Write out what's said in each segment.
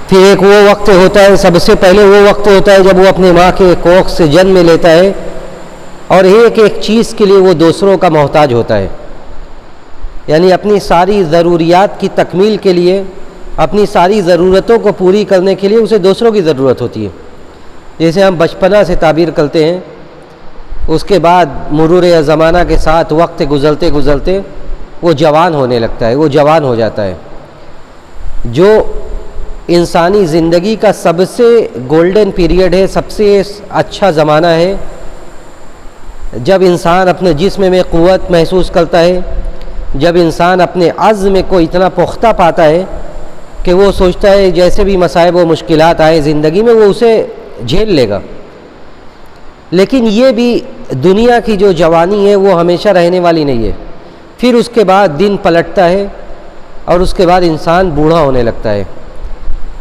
پھر ایک وہ وقت ہوتا ہے، سب سے پہلے وہ وقت ہوتا ہے جب وہ اپنے ماں کے کوکھ سے جنم لیتا ہے اور ایک ایک چیز کے لیے وہ دوسروں کا محتاج ہوتا ہے، یعنی اپنی ساری ضروریات کی تکمیل کے لیے، اپنی ساری ضرورتوں کو پوری کرنے کے لیے اسے دوسروں کی ضرورت ہوتی ہے۔ جیسے ہم بچپنا سے تعبیر کرتے ہیں، اس کے بعد مرور زمانہ کے ساتھ وقت گزرتے گزرتے وہ جوان ہونے لگتا ہے، وہ جوان ہو جاتا ہے، جو انسانی زندگی کا سب سے گولڈن پیریڈ ہے، سب سے اچھا زمانہ ہے، جب انسان اپنے جسم میں قوت محسوس کرتا ہے، جب انسان اپنے عزم کو اتنا پختہ پاتا ہے کہ وہ سوچتا ہے جیسے بھی مصائب و مشکلات آئے زندگی میں وہ اسے جھیل لے گا۔ لیکن یہ بھی دنیا کی جو جوانی ہے وہ ہمیشہ رہنے والی نہیں ہے، پھر اس کے بعد دن پلٹتا ہے اور اس کے بعد انسان بوڑھا ہونے لگتا ہے،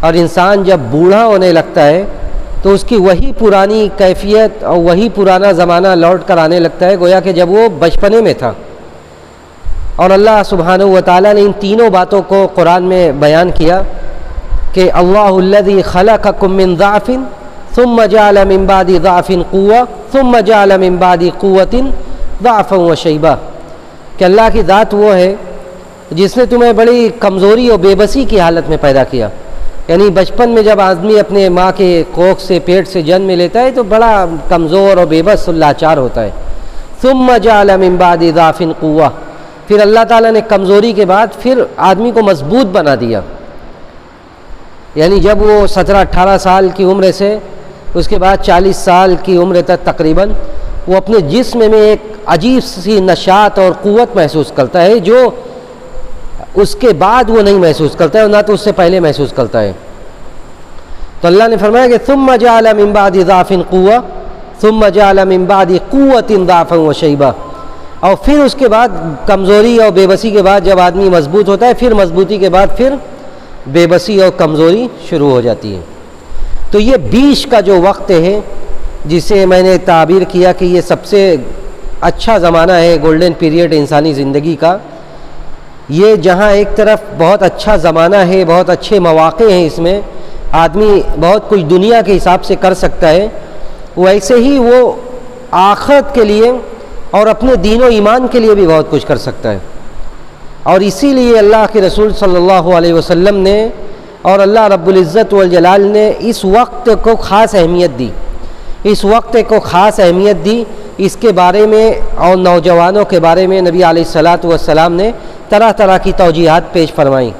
اور انسان جب بوڑھا ہونے لگتا ہے تو اس کی وہی پرانی کیفیت اور وہی پرانا زمانہ لوٹ کر آنے لگتا ہے گویا کہ جب وہ بچپنے میں تھا۔ اور اللہ سبحانہ و تعالیٰ نے ان تینوں باتوں کو قرآن میں بیان کیا کہ اللہ الذی خلقکم من ضعف ثم جعل من بعد ضعف قوة ثم جعل من بعد قوة ضعفا وشیبہ، کہ اللہ کی ذات وہ ہے جس نے تمہیں بڑی کمزوری اور بے بسی کی حالت میں پیدا کیا، یعنی بچپن میں جب آدمی اپنے ماں کے کوکھ سے پیٹ سے جنم لیتا ہے تو بڑا کمزور اور بے بس اور لاچار ہوتا ہے۔ ثم جعل من بعد ضعف قوة، پھر اللہ تعالیٰ نے کمزوری کے بعد پھر آدمی کو مضبوط بنا دیا، یعنی جب وہ 17-18 سال کی عمر سے اس کے بعد 40 سال کی عمر تک تقریباً وہ اپنے جسم میں ایک عجیب سی نشاط اور قوت محسوس کرتا ہے جو اس کے بعد وہ نہیں محسوس کرتا ہے، نہ تو اس سے پہلے محسوس کرتا ہے۔ تو اللہ نے فرمایا کہ ثم جعل من بعد ضعف قوة ثم جعل من بعد قوة ضعفا وشیبہ، اور پھر اس کے بعد کمزوری اور بے بسی کے بعد جب آدمی مضبوط ہوتا ہے پھر مضبوطی کے بعد پھر بے بسی اور کمزوری شروع ہو جاتی ہے۔ تو یہ بیچ کا جو وقت ہے جسے میں نے تعبیر کیا کہ یہ سب سے اچھا زمانہ ہے، گولڈن پیریڈ انسانی زندگی کا، یہ جہاں ایک طرف بہت اچھا زمانہ ہے، بہت اچھے مواقع ہیں، اس میں آدمی بہت کچھ دنیا کے حساب سے کر سکتا ہے، ویسے ہی وہ آخرت کے لیے اور اپنے دین و ایمان کے لیے بھی بہت کچھ کر سکتا ہے۔ اور اسی لیے اللہ کے رسول صلی اللہ علیہ وسلم نے اور اللہ رب العزت والجلال نے اس وقت کو خاص اہمیت دی، اس وقت کو خاص اہمیت دی، اس کے بارے میں اور نوجوانوں کے بارے میں نبی علیہ الصلاۃ والسلام نے طرح طرح کی توجیہات پیش فرمائیں۔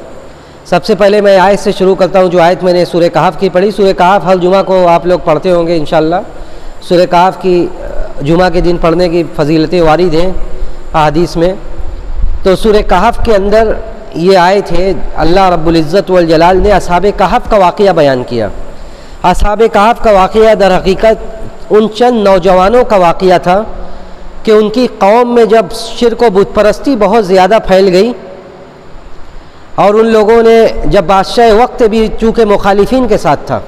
سب سے پہلے میں آیت سے شروع کرتا ہوں، جو آیت میں نے سورہ کہف کی پڑھی۔ سورہ کہف ہر جمعہ کو آپ لوگ پڑھتے ہوں گے انشاءاللہ۔ سورہ کہف کی جمعہ کے دن پڑھنے کی فضیلتیں وارد ہیں احادیث میں۔ تو سورہ کہف کے اندر یہ آیت ہے، اللہ رب العزت والجلال نے اصحاب کہف کا واقعہ بیان کیا۔ اصحاب کہف کا واقعہ در حقیقت ان چند نوجوانوں کا واقعہ تھا کہ ان کی قوم میں جب شرک و بت پرستی بہت زیادہ پھیل گئی، اور ان لوگوں نے جب بادشاہ وقت بھی چونکہ مخالفین کے ساتھ تھا،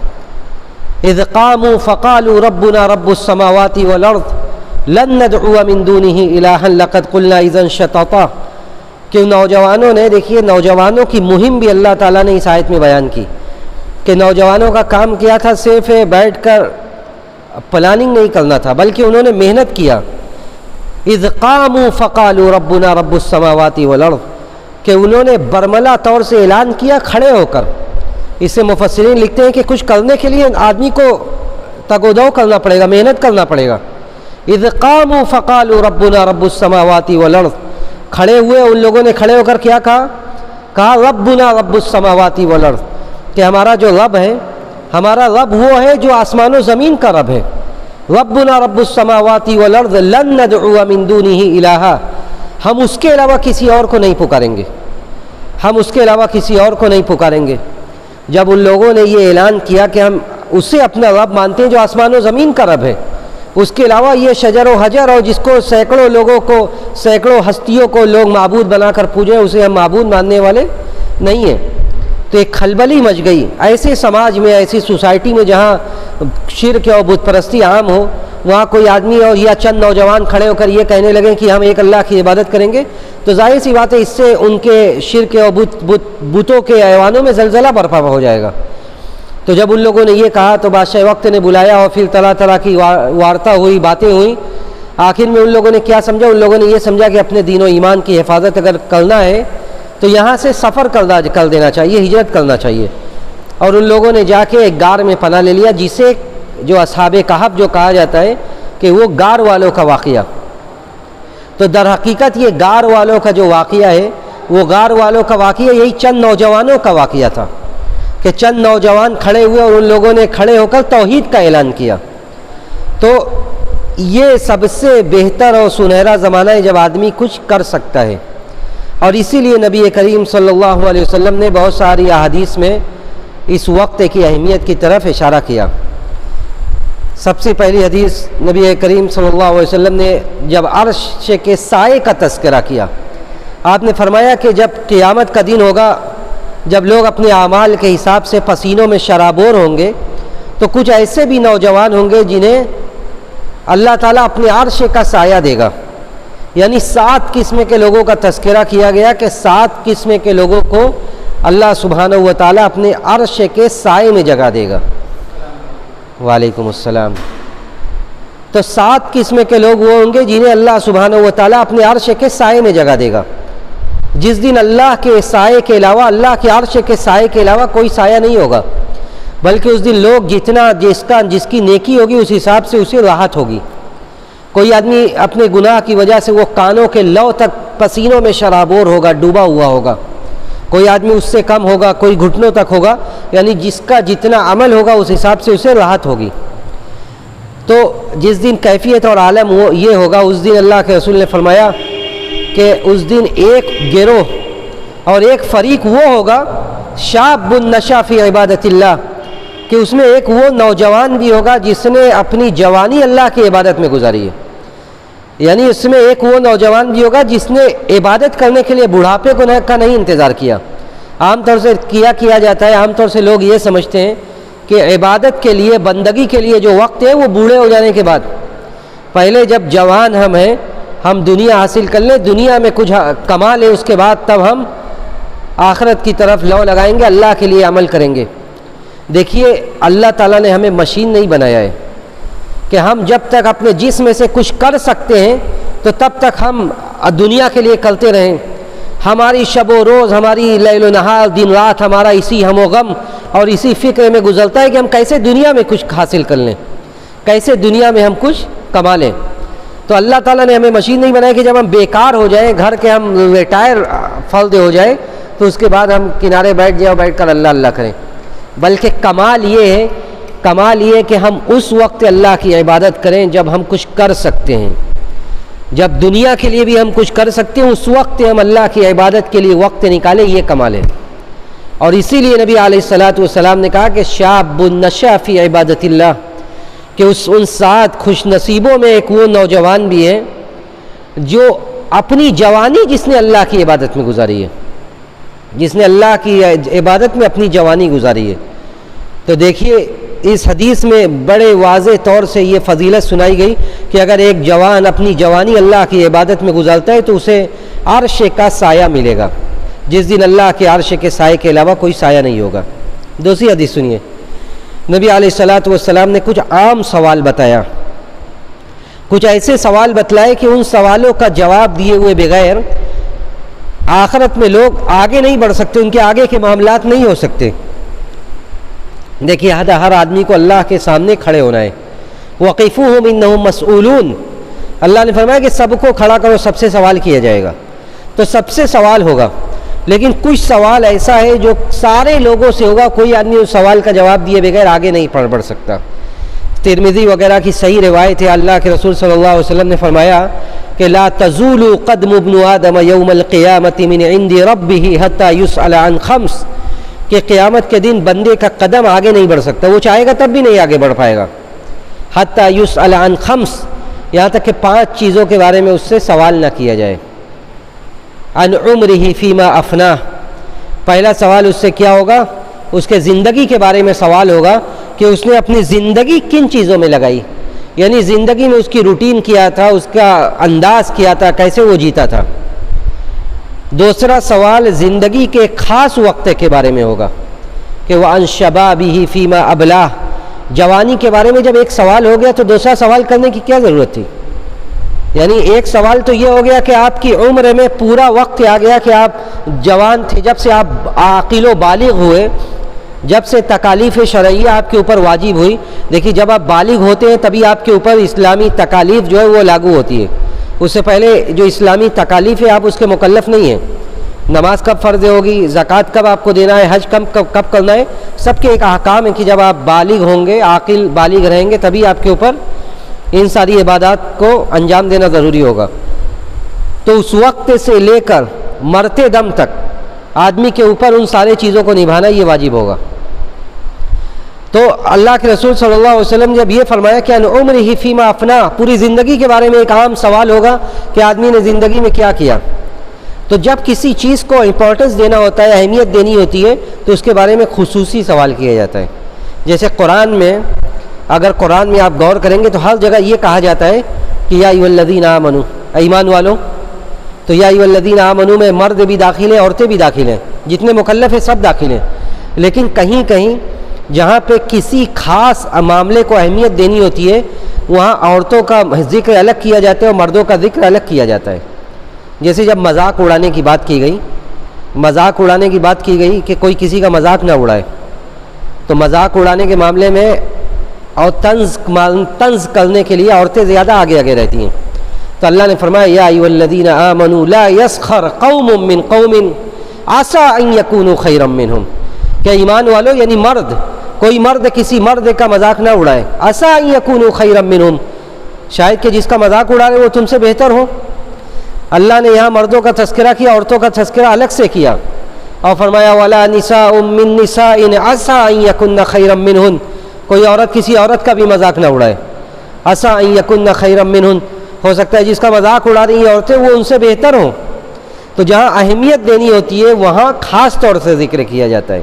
اذ قاموا فقالوا ربنا رب السماوات والارض لن ندعو من دونه الها لقد قلنا اذا شططا، کہ نوجوانوں نے، دیکھیے نوجوانوں کی مہم بھی اللہ تعالیٰ نے اس آیت میں بیان کی کہ نوجوانوں کا کام کیا تھا صرف بیٹھ کر پلاننگ نہیں کرنا تھا، بلکہ انہوں نے محنت کیا۔ اذ قاموا فقالوا ربنا رب السماوات والارض، کہ انہوں نے برملا طور سے اعلان کیا کھڑے ہو کر۔ اس سے مفسرین لکھتے ہیں کہ کچھ کرنے کے لیے آدمی کو تگ و دو کرنا پڑے گا، محنت کرنا پڑے گا۔ اذ قاموا فقالوا ربنا رب السماوات والارض، کھڑے ہوئے ان لوگوں نے کھڑے ہو کر کیا کہا ربنا رب السماوات والارض، کہ ہمارا جو رب ہے، ہمارا رب وہ ہے جو آسمان و زمین کا رب ہے۔ ربنا رب السماوات والارض لن ندعو من دونه الہا، ہم اس کے علاوہ کسی اور کو نہیں پکاریں گے، ہم اس کے علاوہ کسی اور کو نہیں پکاریں گے۔ جب ان لوگوں نے یہ اعلان کیا کہ ہم اسے اپنا رب مانتے ہیں جو آسمان و زمین کا رب ہے، اس کے علاوہ یہ شجر و حجر اور جس کو سینکڑوں لوگوں کو، سینکڑوں ہستیوں کو لوگ معبود بنا کر پوجیں، اسے ہم معبود ماننے والے نہیں ہیں، تو ایک کھلبلی مچ گئی۔ ایسے سماج میں، ایسی سوسائٹی میں جہاں شرک اور بت پرستی عام ہو، وہاں کوئی آدمی اور یا چند نوجوان کھڑے ہو کر یہ کہنے لگیں کہ ہم ایک اللہ کی عبادت کریں گے، تو ظاہر سی بات ہے اس سے ان کے شرک اور بتوں کے ایوانوں میں زلزلہ برپا ہو جائے گا۔ تو جب ان لوگوں نے یہ کہا تو بادشاہ وقت نے بلایا اور پھر طرح طرح کی وارتا ہوئی، باتیں ہوئیں۔ آخر میں ان لوگوں نے کیا سمجھا؟ ان لوگوں نے یہ سمجھا کہ اپنے دین و ایمان کی حفاظت اگر کرنا ہے تو یہاں سے سفر کر دینا چاہیے، ہجرت کرنا چاہیے۔ اور ان لوگوں نے جا کے ایک غار میں پناہ لے لیا، جسے جو اصحاب کہف جو کہا جاتا ہے کہ وہ غار والوں کا واقعہ۔ تو در حقیقت یہ غار والوں کا جو واقعہ ہے، وہ غار والوں کا واقعہ یہی چند نوجوانوں کا واقعہ تھا کہ چند نوجوان کھڑے ہوئے اور ان لوگوں نے کھڑے ہو کر توحید کا اعلان کیا۔ تو یہ سب سے بہتر اور سنہرا زمانہ ہے جب آدمی کچھ کر سکتا ہے، اور اسی لیے نبی کریم صلی اللہ علیہ وسلم نے بہت ساری احادیث میں اس وقت کی اہمیت کی طرف اشارہ کیا۔ سب سے پہلی حدیث نبی کریم صلی اللہ علیہ وسلم نے جب عرش کے سائے کا تذکرہ کیا، آپ نے فرمایا کہ جب قیامت کا دن ہوگا، جب لوگ اپنے اعمال کے حساب سے پسینوں میں شرابور ہوں گے، تو کچھ ایسے بھی نوجوان ہوں گے جنہیں اللہ تعالیٰ اپنے عرش کا سایہ دے گا۔ یعنی 7 قسم کے لوگوں کا تذکرہ کیا گیا کہ 7 قسم کے لوگوں کو اللہ سبحانہ و تعالیٰ اپنے عرش کے سائے میں جگہ دے گا۔ وعلیکم السلام۔ تو 7 قسم کے لوگ وہ ہوں گے جنہیں اللہ سبحانہ و تعالیٰ اپنے عرش کے سائے میں جگہ دے گا۔ جس دن اللہ کے سائے کے علاوہ، اللہ کے عرش کے سائے کے علاوہ کوئی سایہ نہیں ہوگا، بلکہ اس دن لوگ جتنا جس کی نیکی ہوگی اس حساب سے اسے راحت ہوگی۔ کوئی آدمی اپنے گناہ کی وجہ سے وہ کانوں کے لو تک پسینوں میں شرابور ہوگا، ڈوبا ہوا ہوگا، کوئی آدمی اس سے کم ہوگا، کوئی گھٹنوں تک ہوگا، یعنی جس کا جتنا عمل ہوگا اس حساب سے اسے راحت ہوگی۔ تو جس دن کیفیت اور عالم یہ ہوگا، اس دن اللہ کے رسول نے فرمایا کہ اس دن ایک گروہ اور ایک فریق وہ ہوگا شاب نشا فی عبادت اللہ، کہ اس میں ایک وہ نوجوان بھی ہوگا جس نے اپنی جوانی اللہ کی عبادت میں گزاری ہے۔ یعنی اس میں ایک وہ نوجوان بھی ہوگا جس نے عبادت کرنے کے لیے بڑھاپے کا نہیں انتظار کیا۔ عام طور سے کیا جاتا ہے، عام طور سے لوگ یہ سمجھتے ہیں کہ عبادت کے لیے، بندگی کے لیے جو وقت ہے وہ بوڑھے ہو جانے کے بعد۔ پہلے جب جوان ہم ہیں، ہم دنیا حاصل کر لیں، دنیا میں کچھ کما لیں، اس کے بعد تب ہم آخرت کی طرف لو لگائیں گے، اللہ کے لیے عمل کریں گے۔ دیکھیے، اللہ تعالیٰ نے ہمیں مشین نہیں بنایا ہے کہ ہم جب تک اپنے جسم میں سے کچھ کر سکتے ہیں تو تب تک ہم دنیا کے لیے کرتے رہیں۔ ہماری شب و روز، ہماری لیل و نہار، دن رات ہمارا اسی ہم و غم اور اسی فکر میں گزرتا ہے کہ ہم کیسے دنیا میں کچھ حاصل کر لیں، کیسے دنیا میں ہم کچھ کما لیں۔ تو اللہ تعالیٰ نے ہمیں مشین نہیں بنایا کہ جب ہم بیکار ہو جائیں، گھر کے ہم ریٹائر فرد ہو جائیں تو اس کے بعد ہم کنارے بیٹھ جائیں اور بیٹھ کر اللہ اللہ کریں، بلکہ کمال یہ ہے کہ ہم اس وقت اللہ کی عبادت کریں جب ہم کچھ کر سکتے ہیں، جب دنیا کے لیے بھی ہم کچھ کر سکتے ہیں، اس وقت ہم اللہ کی عبادت کے لیے وقت نکالیں، یہ کمال ہے۔ اور اسی لیے نبی علیہ الصلاۃ والسلام نے کہا کہ شاب نشا فی عبادت اللہ، کہ ان 7 خوش نصیبوں میں ایک وہ نوجوان بھی ہے جو اپنی جوانی جس نے اللہ کی عبادت میں گزاری ہے، جس نے اللہ کی عبادت میں اپنی جوانی گزاری ہے۔ تو دیکھیے، اس حدیث میں بڑے واضح طور سے یہ فضیلت سنائی گئی کہ اگر ایک جوان اپنی جوانی اللہ کی عبادت میں گزارتا ہے تو اسے عرش کا سایہ ملے گا، جس دن اللہ کے عرش کے سائے کے علاوہ کوئی سایہ نہیں ہوگا۔ دوسری حدیث سنیے، نبی علیہ الصلاۃ والسلام نے کچھ عام سوال بتایا، کچھ ایسے سوال بتلائے کہ ان سوالوں کا جواب دیے ہوئے بغیر آخرت میں لوگ آگے نہیں بڑھ سکتے، ان کے آگے کے معاملات نہیں ہو سکتے۔ دیکھیے، ہر آدمی کو اللہ کے سامنے کھڑے ہونا ہے۔ وَقِفُوهُمْ إِنَّهُمْ مَسْئُولُونَ، اللہ نے فرمایا کہ سب کو کھڑا کرو، سب سے سوال کیا جائے گا۔ تو سب سے سوال ہوگا، لیکن کچھ سوال ایسا ہے جو سارے لوگوں سے ہوگا، کوئی آدمی اس سوال کا جواب دیے بغیر آگے نہیں بڑھ سکتا۔ ترمذی وغیرہ کی صحیح روایت ہے، اللہ کے رسول صلی اللہ علیہ وسلم نے فرمایا کہ لا تزول قدم ابن آدم یوم القیامت من عند ربہ حتی یسأل عن 5، کہ قیامت کے دن بندے کا قدم آگے نہیں بڑھ سکتا، وہ چاہے گا تب بھی نہیں آگے بڑھ پائے گا۔ حتی یسأل عن 5، یہاں تک کہ 5 چیزوں کے بارے میں اس سے سوال نہ کیا جائے۔ عن عمرہ فیما افناہ، پہلا سوال اس سے کیا ہوگا؟ اس کے زندگی کے بارے میں سوال ہوگا کہ اس نے اپنی زندگی کن چیزوں میں لگائی، یعنی زندگی میں اس کی روٹین کیا تھا، اس کا انداز کیا تھا، کیسے وہ جیتا تھا۔ دوسرا سوال زندگی کے خاص وقت کے بارے میں ہوگا کہ وَعَنْ شَبَابِهِ فِيمَا أَبْلَاهُ، جوانی کے بارے میں جب ایک سوال ہو گیا تو دوسرا سوال کرنے کی کیا ضرورت تھی؟ یعنی ایک سوال تو یہ ہو گیا کہ آپ کی عمر میں پورا وقت آ گیا کہ آپ جوان تھے، جب سے آپ عاقل و بالغ ہوئے، جب سے تکالیف شرعیہ آپ کے اوپر واجب ہوئی. دیکھیے جب آپ بالغ ہوتے ہیں تبھی آپ کے اوپر اسلامی تکالیف جو ہے وہ لاگو ہوتی ہے. اس سے پہلے جو اسلامی تکالیف ہے آپ اس کے مکلف نہیں ہیں. نماز کب فرض ہوگی، زکوٰۃ کب آپ کو دینا ہے، حج کب کرنا ہے، سب کے ایک احکام ہے کہ جب آپ بالغ ہوں گے، عاقل بالغ رہیں گے، تبھی آپ کے اوپر ان ساری عبادات کو انجام دینا ضروری ہوگا. تو اس وقت سے لے کر مرتے دم تک آدمی کے اوپر ان سارے چیزوں کو نبھانا یہ واجب ہوگا. تو اللہ کے رسول صلی اللہ علیہ وسلم نے جب یہ فرمایا کہ ان عمرہ فیما افنا، پوری زندگی کے بارے میں ایک عام سوال ہوگا کہ آدمی نے زندگی میں کیا کیا. تو جب کسی چیز کو امپورٹنس دینا ہوتا ہے، اہمیت دینی ہوتی ہے، تو اس کے بارے میں خصوصی سوال کیا جاتا ہے. جیسے قرآن میں، اگر قرآن میں آپ غور کریں گے تو ہر جگہ یہ کہا جاتا ہے کہ یا ایھا الذین آمنوا، ایمان والوں. تو یا ایھا الذین آمنوا میں مرد بھی داخل ہیں، عورتیں بھی داخل ہیں، جتنے مکلف ہیں سب داخل ہیں. لیکن کہیں کہیں جہاں پہ کسی خاص معاملے کو اہمیت دینی ہوتی ہے وہاں عورتوں کا ذکر الگ کیا جاتا ہے اور مردوں کا ذکر الگ کیا جاتا ہے. جیسے جب مذاق اڑانے کی بات کی گئی، مذاق اڑانے کی بات کی گئی کہ کوئی کسی کا مذاق نہ اڑائے، تو مذاق اڑانے کے معاملے میں اور طنز کرنے کے لیے عورتیں زیادہ آگے رہتی ہیں. تو اللہ نے فرمایا یا ایھا الذین آمنوا لا یسخر قوم من قوم عسى ان یکونوا خیرا منہم، کہ ایمان والو یعنی مرد، کوئی مرد کسی مرد کا مذاق نہ اڑائے. عسى ان یکونوا خیرا منہم، شاید کہ جس کا مذاق اڑا رہے وہ تم سے بہتر ہو. اللہ نے یہاں مردوں کا تذکرہ کیا، عورتوں کا تذکرہ الگ سے کیا اور فرمایا ولا نساء من نساء عسى ان یکن خیرا منہن، کوئی عورت کسی عورت کا بھی مذاق نہ اڑائے. عسى ان یکن خیرا منہن، ہو سکتا ہے جس کا مذاق اڑا رہی ہیں عورتیں وہ ان سے بہتر ہوں. تو جہاں اہمیت دینی ہوتی ہے وہاں خاص طور سے ذکر کیا جاتا ہے.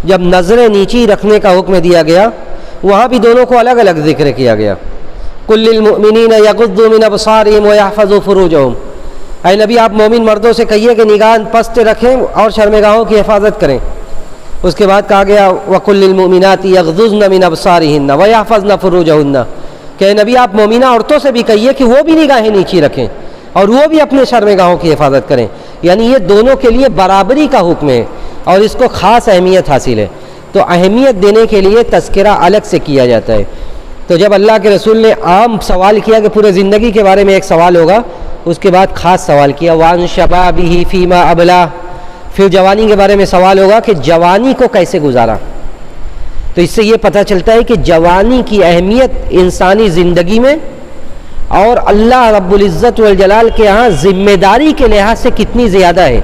جب نظریں نیچی رکھنے کا حکم دیا گیا وہاں بھی دونوں کو الگ الگ ذکر کیا گیا. قل للمؤمنین یغضوا من ابصارهم ویحفظوا فروجهم، اے نبی آپ مومن مردوں سے کہیے کہ نگاہ پست رکھیں اور شرمگاہوں کی حفاظت کریں. اس کے بعد کہا گیا وقل للمؤمنات یغضضن من ابصارهن ویحفظن فروجهن، کہ نبی آپ مومنہ عورتوں سے بھی کہیے کہ وہ بھی نگاہیں نیچی رکھیں اور وہ بھی اپنے شرمگاہوں کی حفاظت کریں. یعنی یہ دونوں کے لیے برابری کا حکم ہے اور اس کو خاص اہمیت حاصل ہے. تو اہمیت دینے کے لیے تذکرہ الگ سے کیا جاتا ہے. تو جب اللہ کے رسول نے عام سوال کیا کہ پورے زندگی کے بارے میں ایک سوال ہوگا، اس کے بعد خاص سوال کیا وَعَنْ شَبَابِهِ فِيمَا أَبْلَاهُ، پھر جوانی کے بارے میں سوال ہوگا کہ جوانی کو کیسے گزارا. تو اس سے یہ پتہ چلتا ہے کہ جوانی کی اہمیت انسانی زندگی میں اور اللہ رب العزت والجلال کے ہاں ذمہ داری کے لحاظ سے کتنی زیادہ ہے،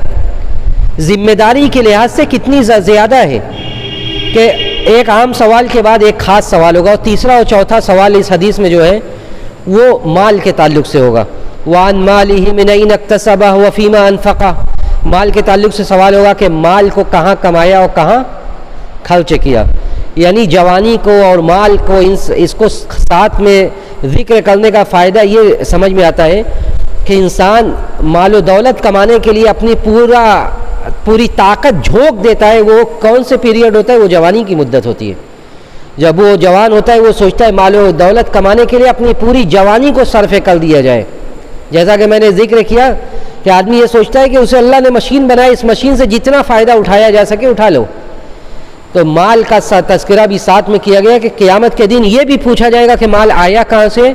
ذمہ داری کے لحاظ سے کتنی زیادہ ہے کہ ایک عام سوال کے بعد ایک خاص سوال ہوگا. اور تیسرا اور چوتھا سوال اس حدیث میں جو ہے وہ مال کے تعلق سے ہوگا. وَعَنْ مَالِهِ مِنْ أَيْنَ اكْتَسَبَهُ وَفِيمَا أَنْفَقَهُ، مال کے تعلق سے سوال ہوگا کہ مال کو کہاں کمایا اور کہاں خرچ کیا. یعنی جوانی کو اور مال کو اس کو ساتھ میں ذکر کرنے کا فائدہ یہ سمجھ میں آتا ہے کہ انسان مال و دولت کمانے کے لیے اپنی پوری طاقت جھونک دیتا ہے. وہ کون سے پیریڈ ہوتا ہے؟ وہ جوانی کی مدت ہوتی ہے. جب وہ جوان ہوتا ہے وہ سوچتا ہے مال و دولت کمانے کے لیے اپنی پوری جوانی کو صرف کر دیا جائے. جیسا کہ میں نے ذکر کیا کہ آدمی یہ سوچتا ہے کہ اسے اللہ نے مشین بنائی، اس مشین سے جتنا فائدہ اٹھایا جا سکے اٹھا لو. تو مال کا تذکرہ بھی ساتھ میں کیا گیا کہ قیامت کے دن یہ بھی پوچھا جائے گا کہ مال آیا کہاں سے،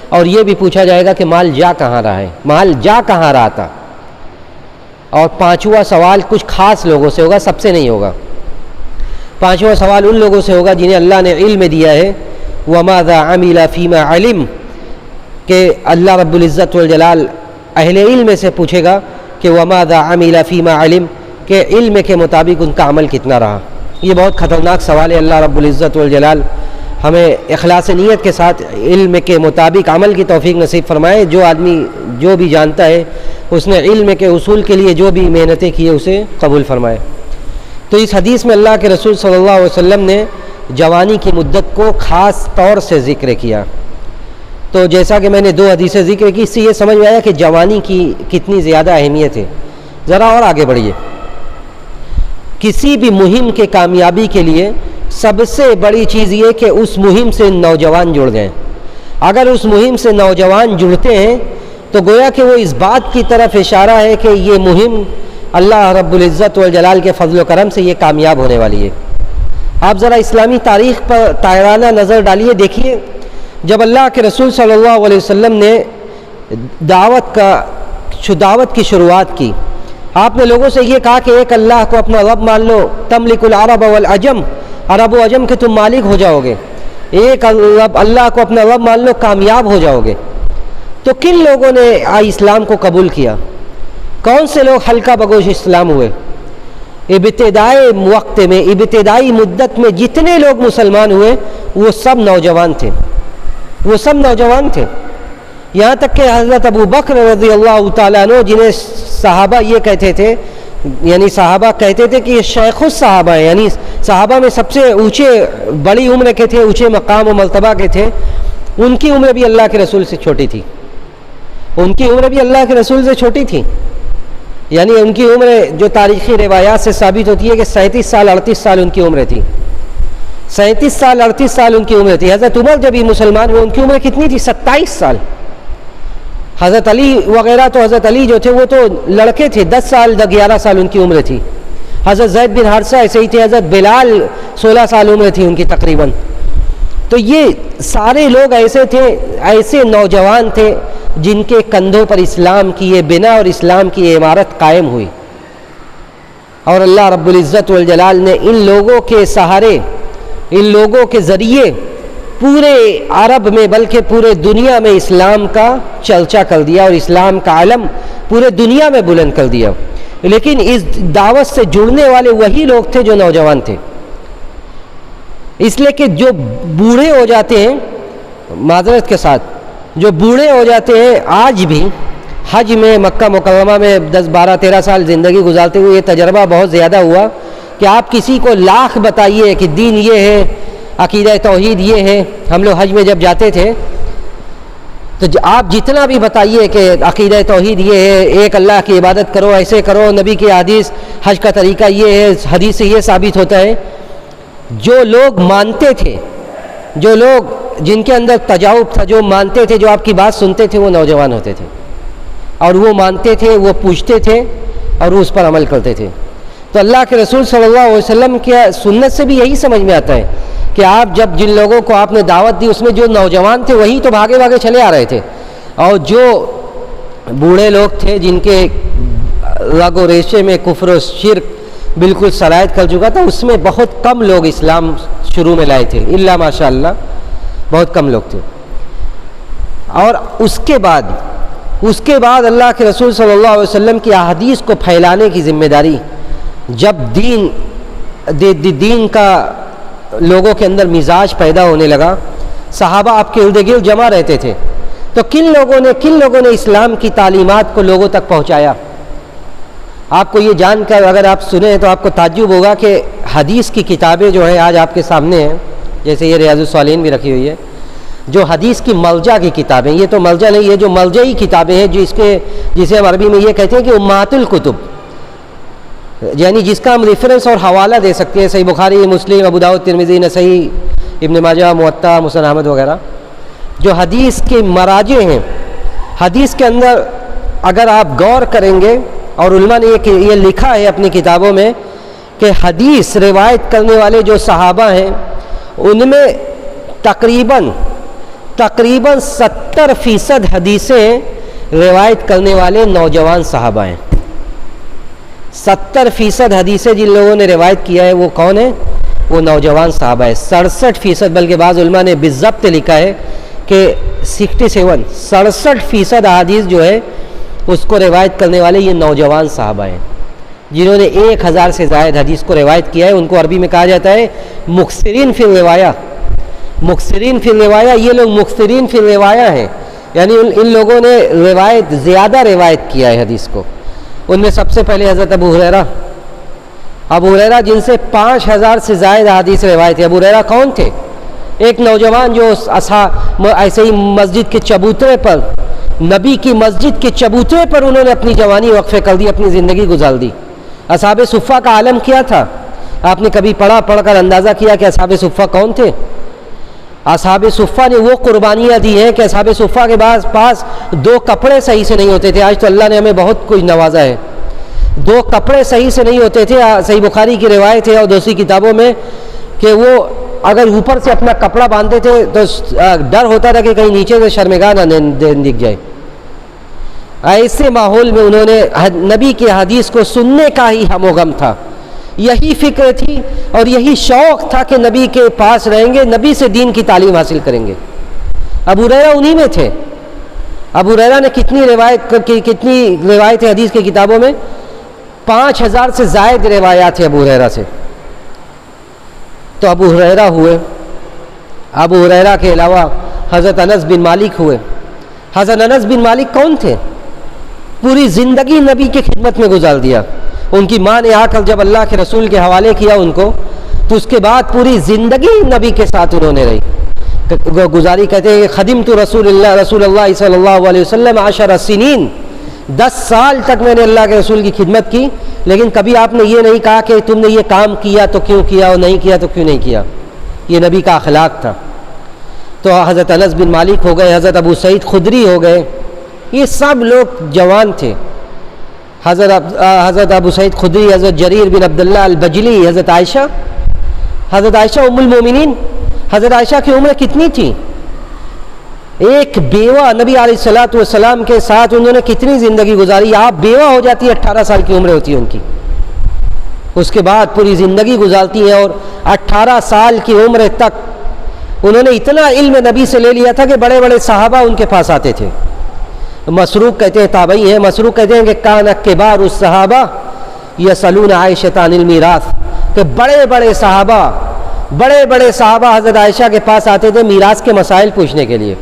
اور یہ بھی پوچھا جائے گا کہ مال جا کہاں رہا ہے، مال جا کہاں رہا تھا. اور پانچواں سوال کچھ خاص لوگوں سے ہوگا، سب سے نہیں ہوگا. پانچواں سوال ان لوگوں سے ہوگا جنہیں اللہ نے علم دیا ہے. وَمَاذَا عَمِلَ فِيمَا عَلِمَ، کہ اللہ رب العزت والجلال اہل علم سے پوچھے گا کہ وَمَاذَا عَمِلَ فِيمَا عَلِمَ، کہ علم کے مطابق ان کا عمل کتنا رہا. یہ بہت خطرناک سوال ہے. اللہ رب العزت والجلال ہمیں اخلاص نیت کے ساتھ علم کے مطابق عمل کی توفیق نصیب فرمائے. جو آدمی جو بھی جانتا ہے اس نے علم کے اصول کے لیے جو بھی محنتیں کی اسے قبول فرمائے. تو اس حدیث میں اللہ کے رسول صلی اللہ علیہ وسلم نے جوانی کی مدت کو خاص طور سے ذکر کیا. تو جیسا کہ میں نے 2 حدیثیں ذکر کی، اس سے یہ سمجھ میں آیا کہ جوانی کی کتنی زیادہ اہمیت ہے. ذرا اور آگے بڑھیے. کسی بھی مہم کے کامیابی کے لیے سب سے بڑی چیز یہ کہ اس مہم سے نوجوان جڑ جائیں. اگر اس مہم سے نوجوان جڑتے ہیں تو گویا کہ وہ اس بات کی طرف اشارہ ہے کہ یہ مہم اللہ رب العزت والجلال کے فضل و کرم سے یہ کامیاب ہونے والی ہے. آپ ذرا اسلامی تاریخ پر طاہرانہ نظر ڈالیے، دیکھیے جب اللہ کے رسول صلی اللہ علیہ وسلم نے دعوت کی شروعات کی، آپ نے لوگوں سے یہ کہا کہ ایک اللہ کو اپنا رب مان لو، تملک العرب والعجم، عرب و عجم کے تم مالک ہو جاؤ گے، ایک اللہ کو اپنا رب مان لو، کامیاب ہو جاؤ گے. تو کن لوگوں نے اسلام کو قبول کیا؟ کون سے لوگ حلقہ بگوش اسلام ہوئے؟ ابتدائی وقت میں، ابتدائی مدت میں جتنے لوگ مسلمان ہوئے وہ سب نوجوان تھے، وہ سب نوجوان تھے. یہاں تک کہ حضرت ابو بکر رضی اللہ تعالیٰ عنہ، جنہیں صحابہ یہ کہتے تھے، یعنی صحابہ کہتے تھے کہ یہ شیخ الصحابہ ہیں، یعنی صحابہ میں سب سے اونچے، بڑی عمر کے تھے، اونچے مقام و مرتبہ کے تھے، ان کی عمر بھی اللہ کے رسول سے چھوٹی تھی. ان کی عمر بھی اللہ کے رسول سے چھوٹی تھی. یعنی ان کی عمر جو تاریخی روایات سے ثابت ہوتی ہے کہ 37 سال 38 سال ان کی عمر تھی. 37 سال 38 سال ان کی عمر تھی. حضرت عمر جب یہ مسلمان ہوئے ان کی عمر کتنی تھی؟ 27 سال. حضرت علی وغیرہ تو حضرت علی جو تھے وہ تو لڑکے تھے، 10 سال 11 سال ان کی عمر تھی. حضرت زید بن حارثہ ایسے ہی تھے. حضرت بلال 16 سال عمر تھی ان کی تقریباً. تو یہ سارے لوگ ایسے تھے، ایسے نوجوان تھے جن کے کندھوں پر اسلام کی یہ بنا اور اسلام کی یہ عمارت قائم ہوئی. اور اللہ رب العزت والجلال نے ان لوگوں کے سہارے، ان لوگوں کے ذریعے پورے عرب میں بلکہ پورے دنیا میں اسلام کا چرچا کر دیا اور اسلام کا علم پورے دنیا میں بلند کر دیا. لیکن اس دعوت سے جڑنے والے وہی لوگ تھے جو نوجوان تھے. اس لیے کہ جو بوڑھے ہو جاتے ہیں، معذرت کے ساتھ، جو بوڑھے ہو جاتے ہیں آج بھی حج میں مکہ مکرمہ میں 10 12 13 سال زندگی گزارتے ہوئے یہ تجربہ بہت زیادہ ہوا کہ آپ کسی کو لاکھ بتائیے کہ دین یہ ہے، عقیدہ توحید یہ ہے. ہم لوگ حج میں جب جاتے تھے تو آپ جتنا بھی بتائیے کہ عقیدہ توحید یہ ہے، ایک اللہ کی عبادت کرو، ایسے کرو، نبی کی حدیث، حج کا طریقہ یہ ہے، حدیث سے یہ ثابت ہوتا ہے. جو لوگ مانتے تھے، جو لوگ جن کے اندر تجاوب تھا، جو مانتے تھے، جو آپ کی بات سنتے تھے، وہ نوجوان ہوتے تھے اور وہ مانتے تھے، وہ پوچھتے تھے اور وہ اس پر عمل کرتے تھے. تو اللہ کے رسول صلی اللہ علیہ وسلم کی سنت سے بھی یہی سمجھ میں آتا ہے کہ آپ جب جن لوگوں کو آپ نے دعوت دی اس میں جو نوجوان تھے وہی تو بھاگے بھاگے چلے آ رہے تھے، اور جو بوڑھے لوگ تھے جن کے رگ و ریشے میں کفر و شرک بالکل سرایت کر چکا تھا، اس میں بہت کم لوگ اسلام شروع میں لائے تھے، الا ماشاء اللہ بہت کم لوگ تھے. اور اس کے بعد اللہ کے رسول صلی اللہ علیہ وسلم کی احادیث کو پھیلانے کی ذمہ داری، جب دین کا لوگوں کے اندر مزاج پیدا ہونے لگا، صحابہ آپ کے ارد گرد جمع رہتے تھے، تو کن لوگوں نے اسلام کی تعلیمات کو لوگوں تک پہنچایا؟ آپ کو یہ جان کر اگر آپ سنیں تو آپ کو تعجب ہوگا کہ حدیث کی کتابیں جو ہیں آج آپ کے سامنے ہیں، جیسے یہ ریاض الصالحین بھی رکھی ہوئی ہے، جو حدیث کی ملجا کی کتابیں، یہ تو ملجا نہیں، یہ جو ملجئی کتابیں ہیں جسے ہم عربی میں یہ کہتے ہیں کہ امہات الکتب، یعنی جس کا ہم ریفرنس اور حوالہ دے سکتے ہیں، صحیح بخاری، مسلم، ابو داؤد، ترمذی، نسائی، ابن ماجہ، موطا، مسند احمد وغیرہ، جو حدیث کے مراجع ہیں. حدیث کے اندر اگر آپ غور کریں گے، اور علماء نے یہ لکھا ہے اپنی کتابوں میں کہ حدیث روایت کرنے والے جو صحابہ ہیں ان میں تقریباً 70% حدیثیں روایت کرنے والے نوجوان صحابہ ہیں. 70% حدیثیں جن لوگوں نے روایت کیا ہے وہ کون ہیں؟ وہ نوجوان صحابہ ہے. 67%، بلکہ بعض علماء نے بالضبط لکھا ہے کہ 67% احادیث جو ہے اس کو روایت کرنے والے یہ نوجوان صحابہ ہیں جنہوں نے 1000 سے زائد حدیث کو روایت کیا ہے. ان کو عربی میں کہا جاتا ہے مکثرین فی الروایہ. مکثرین فی الروایہ، یہ لوگ مکثرین فی الروایہ ہیں، یعنی ان لوگوں نے زیادہ روایت کیا ہے حدیث کو. ان میں سب سے پہلے حضرت ابو ہریرہ جن سے 5000 سے زائد حدیث روایت ہے. ابو ہریرہ کون تھے؟ ایک نوجوان جو ایسے ہی مسجد کے چبوترے پر، نبی کی مسجد کے چبوترے پر انہوں نے اپنی جوانی وقف کر دی، اپنی زندگی گزار دی. اصحاب صفہ کا عالم کیا تھا؟ آپ نے کبھی پڑھ کر اندازہ کیا کہ اصحاب صفہ کون تھے؟ اصحاب صفہ نے وہ قربانیاں دی ہیں کہ اصحاب صفہ کے پاس 2 کپڑے صحیح سے نہیں ہوتے تھے. آج تو اللہ نے ہمیں بہت کچھ نوازا ہے. 2 کپڑے صحیح سے نہیں ہوتے تھے. صحیح بخاری کی روایت ہے اور دوسری کتابوں میں کہ وہ اگر اوپر سے اپنا کپڑا باندھتے تھے تو ڈر ہوتا تھا کہ کہیں نیچے سے شرمگاہ نہ دکھ جائے. ایسے ماحول میں انہوں نے نبی کی حدیث کو سننے کا ہی ہم و غم تھا. یہی فکر تھی اور یہی شوق تھا کہ نبی کے پاس رہیں گے, نبی سے دین کی تعلیم حاصل کریں گے. ابو ہریرہ انہی میں تھے. ابو ہریرہ نے کتنی روایت حدیث کی کتابوں میں 5000 سے زائد روایات ہیں ابو ہریرہ سے. تو ابو ہریرہ ہوئے. ابو ہریرہ کے علاوہ حضرت انس بن مالک ہوئے. حضرت انس بن مالک کون تھے؟ پوری زندگی نبی کی خدمت میں گزار دیا. ان کی ماں نے آ کر جب اللہ کے رسول کے حوالے کیا ان کو, تو اس کے بعد پوری زندگی نبی کے ساتھ انہوں نے گزاری. کہتے ہیں خدمت رسول اللہ صلی اللہ علیہ وسلم 10 سنین, 10 سال تک میں نے اللہ کے رسول کی خدمت کی, لیکن کبھی آپ نے یہ نہیں کہا کہ تم نے یہ کام کیا تو کیوں کیا اور نہیں کیا تو کیوں نہیں کیا. یہ نبی کا اخلاق تھا. تو حضرت انس بن مالک ہو گئے, حضرت ابو سعید خدری ہو گئے, یہ سب لوگ جوان تھے. حضرت ابو سعید خدری, حضرت جریر بن عبداللہ البجلی, حضرت عائشہ ام المومنین. حضرت عائشہ کی عمر کتنی تھی؟ ایک بیوہ نبی علیہ الصلوۃ والسلام کے ساتھ انہوں نے کتنی زندگی گزاری. آپ بیوہ ہو جاتی ہے, 18 سال کی عمر ہوتی ہے ان کی, اس کے بعد پوری زندگی گزارتی ہیں, اور 18 سال کی عمر تک انہوں نے اتنا علم نبی سے لے لیا تھا کہ بڑے بڑے صحابہ ان کے پاس آتے تھے. مسروق کہتے ہیں, تابعی ہیں, مسروق کہتے ہیں کہ کان کبار الصحابہ یسألون عائشہ عن المیراث, کہ بڑے بڑے صحابہ حضرت عائشہ کے پاس آتے تھے میراث کے مسائل پوچھنے کے لیے.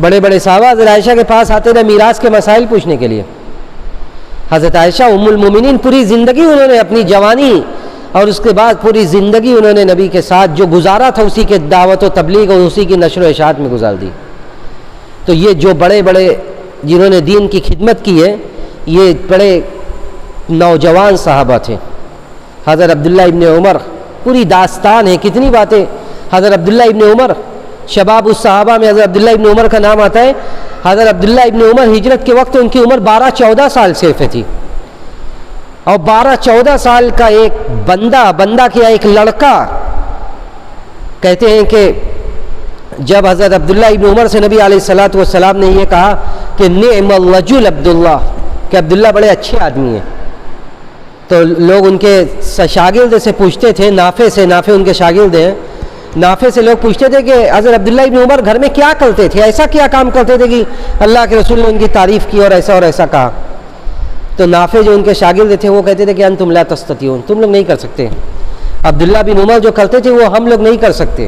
بڑے بڑے صحابہ حضرت عائشہ کے پاس آتے تھے میراث کے مسائل پوچھنے کے لیے. حضرت عائشہ ام المومنین پوری زندگی انہوں نے اپنی جوانی اور اس کے بعد پوری زندگی انہوں نے نبی کے ساتھ جو گزارا تھا اسی کے دعوت و تبلیغ اور اسی کی نشر و اشاعت میں گزار دی. تو یہ جو بڑے بڑے جنہوں نے دین کی خدمت کی ہے, یہ بڑے نوجوان صحابہ تھے. حضرت عبداللہ ابن عمر, پوری داستان ہے, کتنی باتیں. حضرت عبداللہ ابن عمر, شباب الصحابہ میں حضرت عبداللہ ابن عمر کا نام آتا ہے. حضرت عبداللہ ابن عمر ہجرت کے وقت ان کی عمر 12-14 سال صرف تھی, اور 12-14 سال کا ایک بندہ کیا, ایک لڑکا. کہتے ہیں کہ جب حضرت عبداللہ ابن عمر سے نبی علیہ الصلوۃ والسلام نے یہ کہا کہ نعم الرجل عبداللہ, کہ عبداللہ بڑے اچھے آدمی ہیں, تو لوگ ان کے شاگرد سے پوچھتے تھے, نافع ان کے شاگرد ہیں, نافع سے لوگ پوچھتے تھے کہ حضرت عبداللہ ابن عمر گھر میں کیا کرتے تھے, ایسا کیا کام کرتے تھے کہ اللہ کے رسول نے ان کی تعریف کی اور ایسا کہا. تو نافع جو ان کے شاگرد تھے وہ کہتے تھے کہ انتم لا تستطیعون, تم لوگ نہیں کر سکتے. عبداللہ بن عمر جو کرتے تھے وہ ہم لوگ نہیں کر سکتے.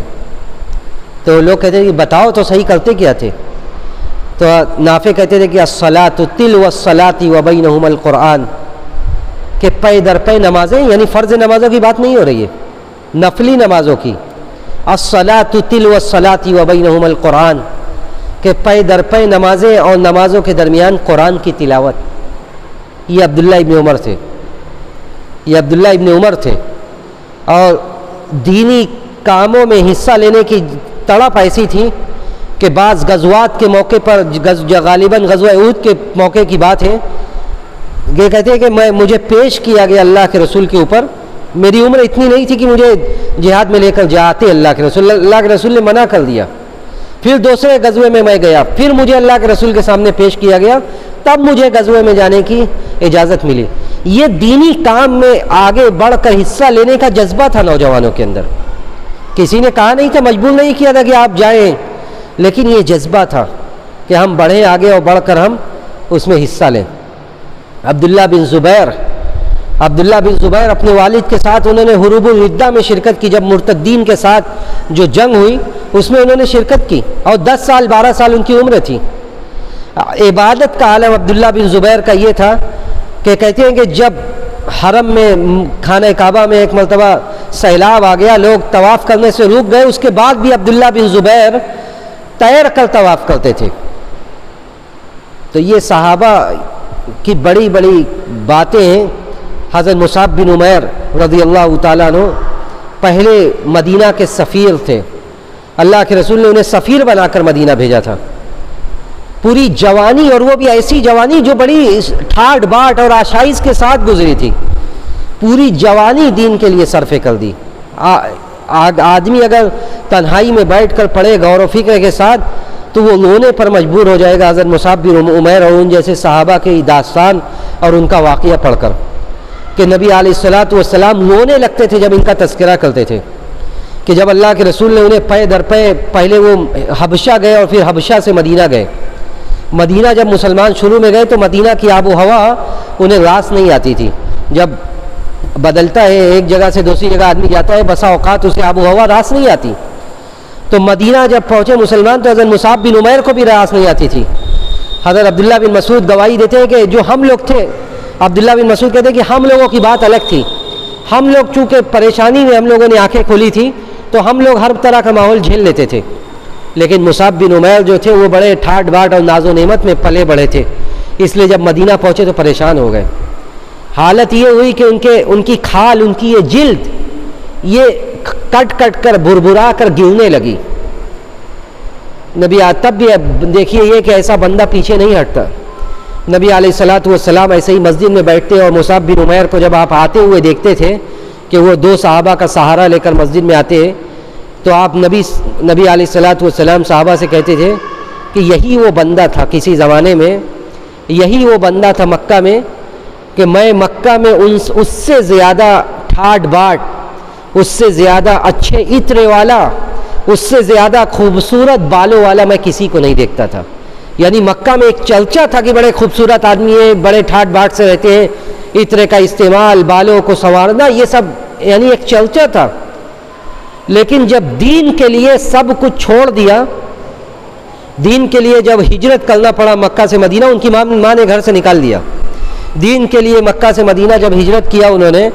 تو لوگ کہتے تھے کہ بتاؤ تو صحیح کرتے کیا تھے. تو نافع کہتے تھے کہ الصلاۃ تلو الصلاۃ وبینہما القرآن, کہ پے در پے نمازیں, یعنی فرض نمازوں کی بات نہیں ہو رہی ہے, نفلی نمازوں کی. الصلاۃ تلو الصلاۃ وبینہما القرآن, کہ پے در پے نمازیں اور نمازوں کے درمیان قرآن کی تلاوت. یہ عبداللہ ابن عمر تھے. اور دینی کاموں میں حصہ لینے کی تڑپ ایسی تھی کہ بعض غزوات کے موقع پر, غالباً غزوہ احد کے موقع کی بات ہے, یہ کہتے ہیں کہ مجھے پیش کیا گیا اللہ کے رسول کے اوپر. میری عمر اتنی نہیں تھی کہ مجھے جہاد میں لے کر جاتے اللہ کے رسول نے منع کر دیا. پھر دوسرے غزوے میں میں گیا, پھر مجھے اللہ کے رسول کے سامنے پیش کیا گیا, تب مجھے غزوے میں جانے کی اجازت ملی. یہ دینی کام میں آگے بڑھ کر حصہ لینے کا جذبہ تھا نوجوانوں کے اندر. کسی نے کہا نہیں تھا, مجبور نہیں کیا تھا کہ آپ جائیں, لیکن یہ جذبہ تھا کہ ہم بڑھیں آگے اور بڑھ کر ہم اس میں حصہ لیں. عبداللہ بن زبیر اپنے والد کے ساتھ انہوں نے حروب الردہ میں شرکت کی. جب مرتدین کے ساتھ جو جنگ ہوئی اس میں انہوں نے شرکت کی, اور 10 سال 12 سال ان کی عمر تھی. عبادت کا عالم عبداللہ بن زبیر کا یہ تھا کہ کہتے ہیں کہ جب حرم میں خانہ کعبہ میں ایک مرتبہ سیلاب آ گیا, لوگ طواف کرنے سے رک گئے, اس کے بعد بھی عبداللہ بن زبیر تیر کر طواف کرتے تھے. تو یہ صحابہ کی بڑی بڑی باتیں ہیں حضرت مصعب بن عمیر رضی اللہ تعالیٰ عنہ پہلے مدینہ کے سفیر تھے. اللہ کے رسول نے انہیں سفیر بنا کر مدینہ بھیجا تھا. پوری جوانی، اور وہ بھی ایسی جوانی جو بڑی ٹھاٹ باٹ اور آشائش کے ساتھ گزری تھی. پوری جوانی دین کے لیے صرف کر دی. آدمی اگر تنہائی میں بیٹھ کر پڑھے غور و فکر کے ساتھ تو وہ رونے پر مجبور ہو جائے گا حضرت مصعب بن عمیر اور ان جیسے صحابہ کی داستان اور ان کا واقعہ پڑھ کر، کہ نبی علیہ الصلوۃ والسلام رونے لگتے تھے جب ان کا تذکرہ کرتے تھے. کہ جب اللہ کے رسول نے انہیں پے در پے، پہلے وہ حبشہ گئے اور پھر حبشہ سے مدینہ گئے. مدینہ جب مسلمان شروع میں گئے تو مدینہ کی آب و ہوا انہیں راس نہیں آتی تھی. جب بدلتا ہے ایک جگہ سے دوسری جگہ آدمی جاتا ہے، بسا اوقات اسے آب و ہوا راس نہیں آتی. تو مدینہ جب پہنچے مسلمان تو حضرت مصعب بن عمیر کو بھی راس نہیں آتی تھی. حضرت عبداللہ بن مسعود گواہی دیتے ہیں کہ جو ہم لوگ تھے، عبداللہ بن مسعود کہتے ہیں کہ ہم لوگوں کی بات الگ تھی. ہم لوگ چونکہ پریشانی میں ہم لوگوں نے آنکھیں کھولی تھی تو ہم لوگ ہر طرح کا ماحول جھیل لیتے تھے، لیکن مصعب بن عمیر جو تھے وہ بڑے ٹھاٹ باٹ اور ناز و نعمت میں پلے بڑھے تھے، اس لیے جب مدینہ پہنچے تو پریشان ہو گئے. حالت یہ ہوئی کہ ان کی کھال، ان کی یہ جلد یہ کٹ کٹ کر بھربھرا کر گرنے لگی. نبی تب بھی دیکھیے یہ کہ ایسا بندہ پیچھے نہیں ہٹتا. نبی علیہ الصلوۃ والسلام ایسے ہی مسجد میں بیٹھتے اور مصعب بن عمیر کو جب آپ آتے ہوئے دیکھتے تھے کہ وہ دو صحابہ کا سہارا لے کر مسجد میں آتے تو آپ نبی علیہ الصلوۃ والسلام صحابہ سے کہتے تھے کہ یہی وہ بندہ تھا کسی زمانے میں، یہی وہ بندہ تھا مکہ میں کہ میں مکہ میں اس سے زیادہ ٹھاٹ باٹ، اس سے زیادہ اچھے عطر والا، اس سے زیادہ خوبصورت بالوں والا میں کسی کو نہیں دیکھتا تھا. یعنی مکہ میں ایک چرچا تھا کہ بڑے خوبصورت آدمی ہیں، بڑے ٹھاٹ باٹ سے رہتے ہیں، عطر کا استعمال، بالوں کو سنوارنا، یہ سب یعنی ایک چرچا تھا. لیکن جب دین کے لیے سب کچھ چھوڑ دیا، دین کے لیے جب ہجرت کرنا پڑا مکہ سے مدینہ، ان کی ماں نے گھر سے نکال دیا. دین کے لیے مکہ سے مدینہ جب ہجرت کیا انہوں نے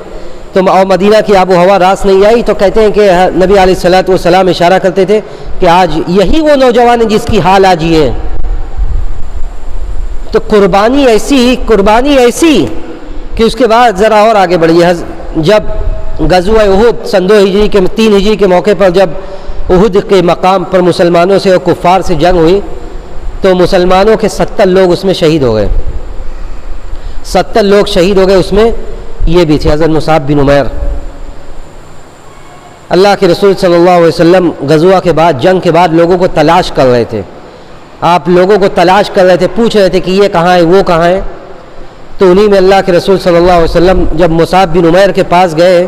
تو اور مدینہ کی آب و ہوا راس نہیں آئی تو کہتے ہیں کہ نبی علیہ الصلوۃ والسلام اشارہ کرتے تھے کہ آج یہی وہ نوجوان ہے جس کی حال آج یہ ہے. تو قربانی ایسی کہ اس کے بعد ذرا اور آگے بڑھی. جب غزوہ احد سن 3 ہجری کے موقع پر جب احد کے مقام پر مسلمانوں سے اور کفار سے جنگ ہوئی تو مسلمانوں کے 70 لوگ اس میں شہید ہو گئے. 70 لوگ شہید ہو گئے، اس میں یہ بھی تھے حضرت مصعب بن عمیر. اللہ کے رسول صلی اللہ علیہ وسلم غزوہ کے بعد، جنگ کے بعد لوگوں کو تلاش کر رہے تھے. آپ لوگوں کو تلاش کر رہے تھے، پوچھ رہے تھے کہ یہ کہاں ہے، وہ کہاں ہے. تو انہی میں اللہ کے رسول صلی اللہ علیہ وسلم جب مصعب بن عمیر کے پاس گئے،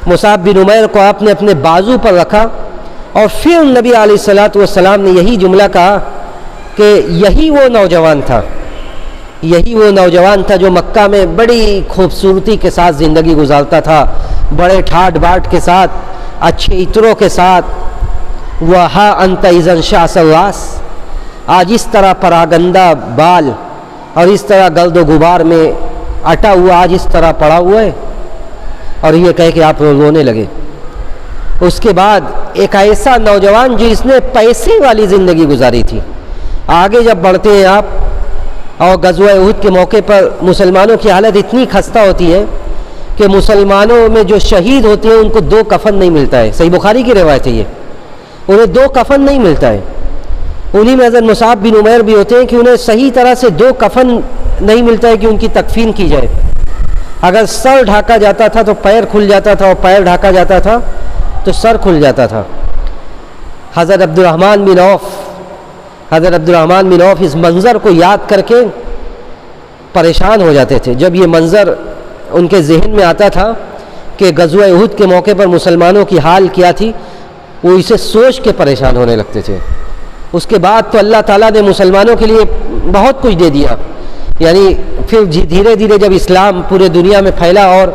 مصعب بن عمیر کو آپ نے اپنے بازو پر رکھا اور پھر نبی علیہ الصلوۃ والسلام نے یہی جملہ کہا کہ یہی وہ نوجوان تھا، یہی وہ نوجوان تھا جو مکہ میں بڑی خوبصورتی کے ساتھ زندگی گزارتا تھا، بڑے ٹھاٹ باٹ کے ساتھ، اچھے عطروں کے ساتھ. وہا انت اذا شاس الراس، آج اس طرح پراگندہ بال اور اس طرح گرد و غبار میں اٹا ہوا آج اس طرح پڑا ہوا ہے. اور یہ کہہ کہ آپ رونے لگے. اس کے بعد ایک ایسا نوجوان جس نے پیسے والی زندگی گزاری تھی. آگے جب بڑھتے ہیں آپ اور غزوہ احد کے موقع پر مسلمانوں کی حالت اتنی خستہ ہوتی ہے کہ مسلمانوں میں جو شہید ہوتے ہیں ان کو 2 کفن نہیں ملتا ہے. صحیح بخاری کی روایت ہے یہ، انہیں 2 کفن نہیں ملتا ہے. انہی میں حضرت مصعب بن عمیر بھی ہوتے ہیں کہ انہیں صحیح طرح سے 2 کفن نہیں ملتا ہے کہ ان کی تکفین کی جائے. اگر سر ڈھانکا جاتا تھا تو پیر کھل جاتا تھا، اور پیر ڈھانکا جاتا تھا تو سر کھل جاتا تھا. حضرت عبد الرحمن بن عوف اس منظر کو یاد کر کے پریشان ہو جاتے تھے. جب یہ منظر ان کے ذہن میں آتا تھا کہ غزوہ احد کے موقع پر مسلمانوں کی حال کیا تھی، وہ اسے سوچ کے پریشان ہونے لگتے تھے. اس کے بعد تو اللہ تعالیٰ نے مسلمانوں کے لیے بہت کچھ دے دیا. یعنی پھر دھیرے دھیرے جب اسلام پورے دنیا میں پھیلا اور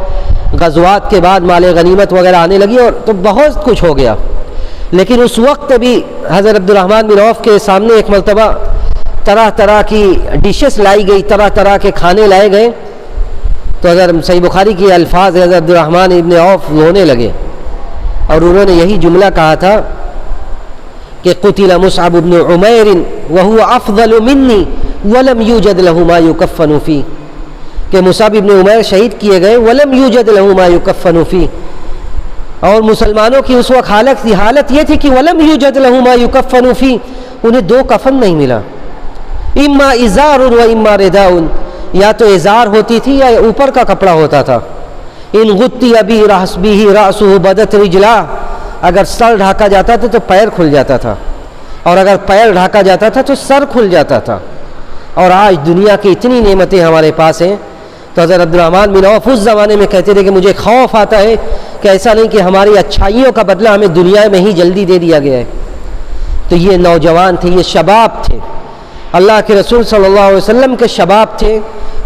غزوات کے بعد مال غنیمت وغیرہ آنے لگی اور تو بہت کچھ ہو گیا. لیکن اس وقت بھی حضرت عبد الرحمن بن عوف کے سامنے ایک مرتبہ طرح طرح کی ڈشز لائی گئی، طرح طرح کے کھانے لائے گئے. تو حضرت صحیح بخاری کے الفاظ حضرت عبد الرحمن بن عوف رونے لگے اور انہوں نے یہی جملہ کہا تھا کہ قتل مصعب بن عمیر وهو افضل مني ولم يوجد له ما يكفن فيه. کہ مصعب ابن عمیر شہید کیے گئے، ولم یوجد لہ ما یکفن فیہ، اور مسلمانوں کی اس وقت حالت یہ تھی کہ ولم یوجد لہ ما یکفن فیہ، انہیں دو کفن نہیں ملا، اما ازار و اما رداء، یا تو ازار ہوتی تھی یا اوپر کا کپڑا ہوتا تھا، ان غطی بہ رأسہ بدت رجلاہ، اگر سر ڈھانکا جاتا تھا تو پیر کھل جاتا تھا، اور اگر پیر ڈھانکا جاتا تھا تو سر کھل جاتا تھا۔ اور آج دنیا کی اتنی نعمتیں ہمارے پاس ہیں، تو حضرت عبدالرحمن بن عوف اس زمانے میں کہتے تھے کہ مجھے خوف آتا ہے کہ ایسا نہیں کہ ہماری اچھائیوں کا بدلہ ہمیں دنیا میں ہی جلدی دے دیا گیا ہے۔ تو یہ نوجوان تھے، یہ شباب تھے، اللہ کے رسول صلی اللہ علیہ وسلم کے شباب تھے،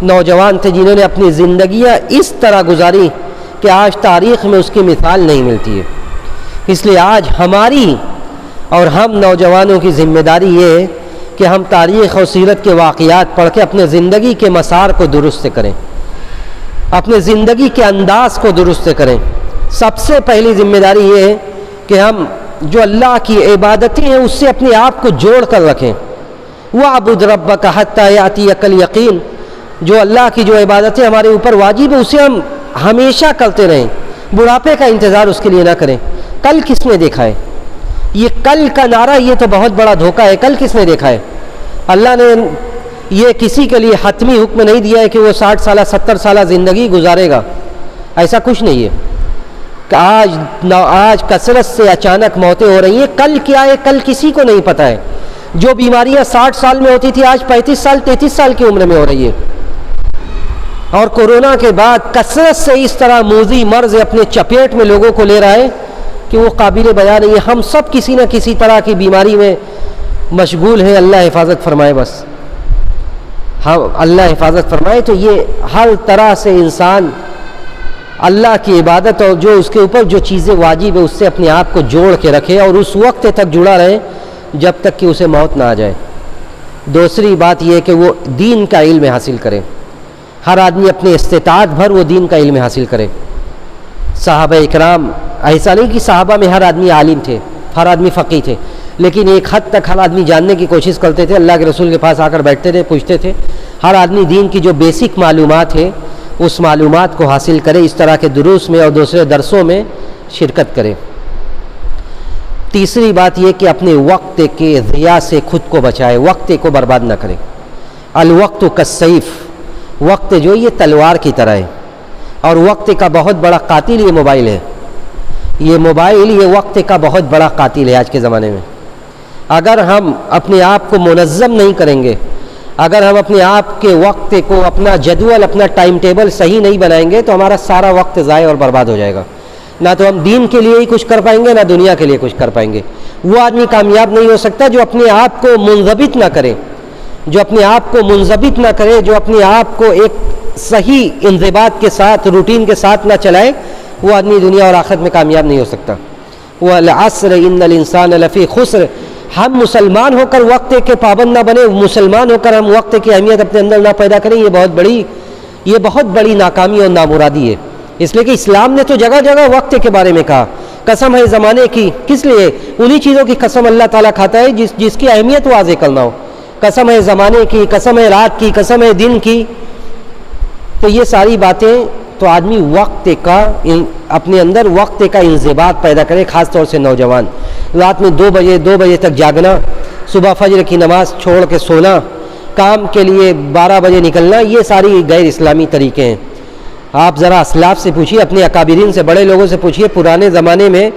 نوجوان تھے، جنہوں نے اپنی زندگیاں اس طرح گزاری کہ آج تاریخ میں اس کی مثال نہیں ملتی ہے۔ اس لیے آج ہماری اور ہم نوجوانوں کی ذمہ داری یہ ہے کہ ہم تاریخ اور سیرت کے واقعات پڑھ کے اپنے زندگی کے مسار کو درست کریں، اپنے زندگی کے انداز کو درست کریں۔ سب سے پہلی ذمہ داری یہ ہے کہ ہم جو اللہ کی عبادتیں ہیں اس سے اپنے آپ کو جوڑ کر رکھیں۔ وَاعْبُدْ رَبَّكَ حَتَّى يَأْتِيَكَ الْيَقِينُ، جو اللہ کی جو عبادتیں ہمارے اوپر واجب ہے اسے ہم ہمیشہ کرتے رہیں، بڑھاپے کا انتظار اس کے لیے نہ کریں۔ کل کس نے دیکھا ہے؟ یہ کل کا نعرہ یہ تو بہت بڑا دھوکہ ہے۔ کل کس نے دیکھا ہے؟ اللہ نے یہ کسی کے لیے حتمی حکم نہیں دیا ہے کہ وہ 60 سالہ 70 سالہ زندگی گزارے گا، ایسا کچھ نہیں ہے کہ آج کثرت سے اچانک موتیں ہو رہی ہیں، کل کیا ہے کل کسی کو نہیں پتہ ہے۔ جو بیماریاں 60 سال میں ہوتی تھی آج 35 سال 33 سال کی عمر میں ہو رہی ہے، اور کورونا کے بعد کثرت سے اس طرح موذی مرض اپنے چپیٹ میں لوگوں کو لے رہا ہے کہ وہ قابل بیان نہیں ہے۔ ہم سب کسی نہ کسی طرح کی بیماری میں مشغول ہیں، اللہ حفاظت فرمائے بس، ہم اللہ حفاظت فرمائے۔ تو یہ ہر طرح سے انسان اللہ کی عبادت اور جو اس کے اوپر جو چیزیں واجب ہے اس سے اپنے آپ کو جوڑ کے رکھے اور اس وقت تک جڑا رہے جب تک کہ اسے موت نہ آ جائے۔ دوسری بات یہ کہ وہ دین کا علم حاصل کرے، ہر آدمی اپنے استطاعت بھر وہ دین کا علم حاصل کرے۔ صحابہ اکرام، ایسا نہیں کہ صحابہ میں ہر آدمی عالم تھے، ہر آدمی فقیہ تھے، لیکن ایک حد تک ہر آدمی جاننے کی کوشش کرتے تھے، اللہ کے رسول کے پاس آ کر بیٹھتے تھے، پوچھتے تھے۔ ہر آدمی دین کی جو بیسک معلومات ہے اس معلومات کو حاصل کرے، اس طرح کے دروس میں اور دوسرے درسوں میں شرکت کرے۔ تیسری بات یہ کہ اپنے وقت کے ضیاع سے خود کو بچائے، وقت کو برباد نہ کرے۔ الوقت کالسیف، وقت جو یہ تلوار کی طرح ہے، اور وقت کا بہت بڑا قاتل یہ موبائل ہے۔ یہ موبائل یہ وقت کا بہت بڑا قاتل ہے آج کے زمانے میں۔ اگر ہم اپنے آپ کو منظم نہیں کریں گے، اگر ہم اپنے آپ کے وقت کو، اپنا جدول، اپنا ٹائم ٹیبل صحیح نہیں بنائیں گے تو ہمارا سارا وقت ضائع اور برباد ہو جائے گا۔ نہ تو ہم دین کے لیے ہی کچھ کر پائیں گے، نہ دنیا کے لیے کچھ کر پائیں گے۔ وہ آدمی کامیاب نہیں ہو سکتا جو اپنے آپ کو منضبط نہ کرے، جو اپنے آپ کو منضبط نہ کرے، جو اپنے آپ کو ایک صحیح انضباط کے ساتھ، روٹین کے ساتھ نہ چلائے، وہ آدمی دنیا اور آخرت میں کامیاب نہیں ہو سکتا۔ وَالْعَصْرِ إِنَّ الْإِنسَانَ لَفِي خُسْرٍ، ہم مسلمان ہو کر وقت کے پابند نہ بنے، مسلمان ہو کر ہم وقت کی اہمیت اپنے اندر نہ پیدا کریں، یہ بہت بڑی ناکامی اور نامرادی ہے۔ اس لیے کہ اسلام نے تو جگہ جگہ وقت کے بارے میں کہا، قسم ہے زمانے کی، کس لیے؟ انہی چیزوں کی قسم اللہ تعالیٰ کھاتا ہے جس کی اہمیت واضح کرنا ہو۔ قسم ہے زمانے کی، قسم ہے رات کی، قسم ہے دن کی۔ تو یہ ساری باتیں تو آدمی وقت کا اپنے اندر وقت کا انضباط پیدا کرے، خاص طور سے نوجوان۔ رات میں 2 بجے تک جاگنا، صبح فجر کی نماز چھوڑ کے سونا، کام کے لیے 12 بجے نکلنا، یہ ساری غیر اسلامی طریقے ہیں۔ آپ ذرا اسلاف سے پوچھیے، اپنے اکابرین سے، بڑے لوگوں سے پوچھیے، پرانے زمانے میں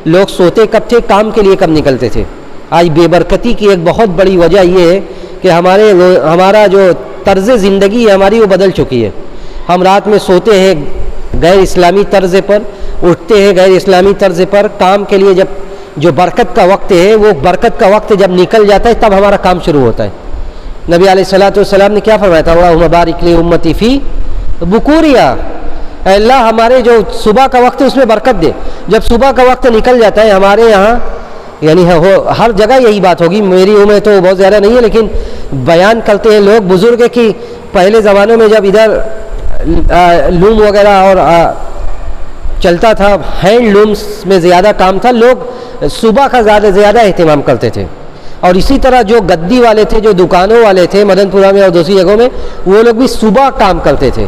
لوگ سوتے کب تھے، کام کے لیے کب نکلتے تھے۔ آج بے برکتی کی ایک بہت بڑی وجہ یہ ہے کہ ہمارا جو طرز زندگی ہے ہماری وہ بدل چکی ہے۔ ہم رات میں سوتے ہیں غیر اسلامی طرز پر، اٹھتے ہیں غیر اسلامی طرز پر، کام کے لیے جو برکت کا وقت ہے وہ برکت کا وقت جب نکل جاتا ہے تب ہمارا کام شروع ہوتا ہے۔ نبی علیہ الصلوۃ والسلام نے کیا فرمایا تھا؟ اللہم بارک لی امتی فی بکوریا، اے اللہ ہمارے جو صبح کا وقت ہے اس میں برکت دے۔ جب صبح کا وقت نکل جاتا ہے ہمارے یہاں، یعنی ہر جگہ یہی بات ہوگی، میری عمر تو بہت زیادہ نہیں ہے لیکن بیان کرتے ہیں لوگ بزرگ کہ پہلے زمانوں میں جب ادھر لوم وغیرہ اور چلتا تھا، ہینڈ لومس میں زیادہ کام تھا، لوگ صبح کا زیادہ اہتمام کرتے تھے، اور اسی طرح جو گدی والے تھے، جو دکانوں والے تھے مدن پورہ میں اور دوسری جگہوں میں، وہ لوگ بھی صبح کام کرتے تھے.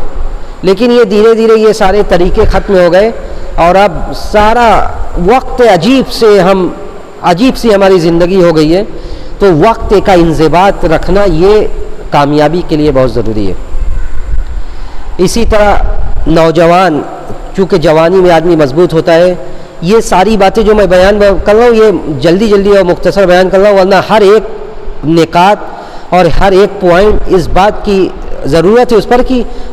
لیکن یہ دھیرے دھیرے یہ سارے طریقے ختم ہو گئے اور اب سارا وقت عجیب سی ہماری زندگی ہو گئی ہے. تو وقت کا انضباط رکھنا یہ کامیابی کے لیے بہت ضروری ہے. اسی طرح نوجوان، چونکہ جوانی میں آدمی مضبوط ہوتا ہے، یہ ساری باتیں جو میں بیان کر رہا ہوں یہ جلدی اور مختصر بیان کر رہا ہوں، ورنہ ہر ایک نکات اور ہر ایک پوائنٹ اس بات کی ضرورت ہے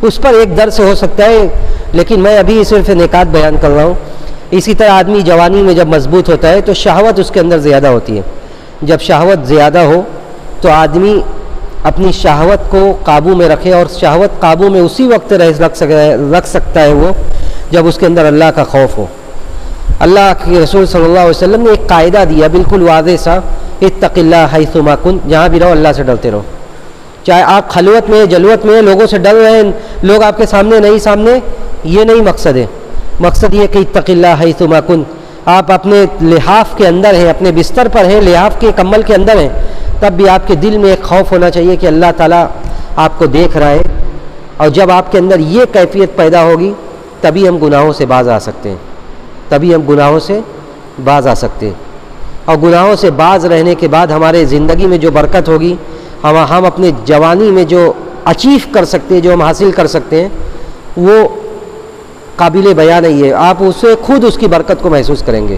اس پر ایک درس ہو سکتا ہے، لیکن میں ابھی صرف نکات بیان کر رہا ہوں. اسی طرح آدمی جوانی میں جب مضبوط ہوتا ہے تو شہوت اس کے اندر زیادہ ہوتی ہے. جب شہوت زیادہ ہو تو آدمی اپنی شہوت کو قابو میں رکھے، اور شہوت قابو میں اسی وقت رکھ سکتا ہے وہ جب اس کے اندر اللہ کا خوف ہو. اللہ کے رسول صلی اللہ علیہ وسلم نے ایک قاعدہ دیا بالکل واضح سا، اتق اللہ حیثما کنت، جہاں بھی رہو اللہ سے ڈرتے رہو. چاہے آپ خلوت میں جلوت میں لوگوں سے ڈر رہے ہیں، لوگ آپ کے سامنے نہیں سامنے، یہ نہیں مقصد ہے. مقصد یہ کہ اتق اللہ حیثما کنت، آپ اپنے لحاف کے اندر ہیں، اپنے بستر پر ہیں، لحاف کے کمبل کے اندر ہیں، تب بھی آپ کے دل میں ایک خوف ہونا چاہیے کہ اللہ تعالیٰ آپ کو دیکھ رہا ہے. اور جب آپ کے اندر یہ کیفیت پیدا ہوگی تبھی ہم گناہوں سے باز آ سکتے ہیں، اور گناہوں سے باز رہنے کے بعد ہمارے زندگی میں جو برکت ہوگی، ہم اپنے جوانی میں جو اچیو کر سکتے ہیں، جو ہم حاصل کر سکتے ہیں، وہ قابل بیان نہیں ہے. آپ اسے خود اس کی برکت کو محسوس کریں گے.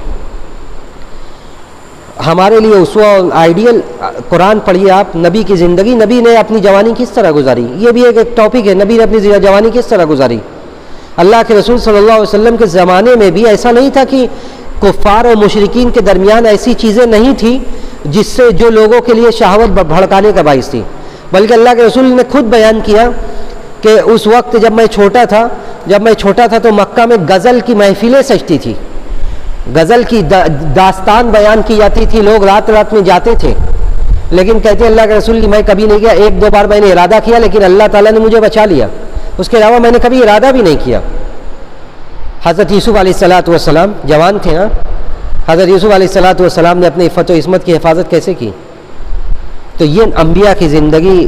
ہمارے لیے اسوہ اور آئیڈیل قرآن پڑھیے آپ، نبی کی زندگی، نبی نے اپنی جوانی کس طرح گزاری، یہ بھی ایک ٹاپک ہے. نبی نے اپنی جوانی کس طرح گزاری. اللہ کے رسول صلی اللہ علیہ وسلم کے زمانے میں بھی ایسا نہیں تھا کہ کفار اور مشرکین کے درمیان ایسی چیزیں نہیں تھی جس سے جو لوگوں کے لیے شہوت بھڑکانے کا باعث تھی، بلکہ اللہ کے رسول نے خود بیان کیا کہ اس وقت جب میں چھوٹا تھا تو مکہ میں غزل کی محفلیں سجتی تھی، غزل کی داستان بیان کی جاتی تھی، لوگ رات رات میں جاتے تھے. لیکن کہتے ہیں اللہ کے رسول میں کبھی نہیں کیا، ایک دو بار میں نے ارادہ کیا لیکن اللہ تعالیٰ نے مجھے بچا لیا، اس کے علاوہ میں نے کبھی ارادہ بھی نہیں کیا. حضرت یوسف علیہ السلام جوان تھے نا، حضرت یوسف علیہ السلام نے اپنی عفت و عصمت کی حفاظت کیسے کی. تو یہ انبیاء کی زندگی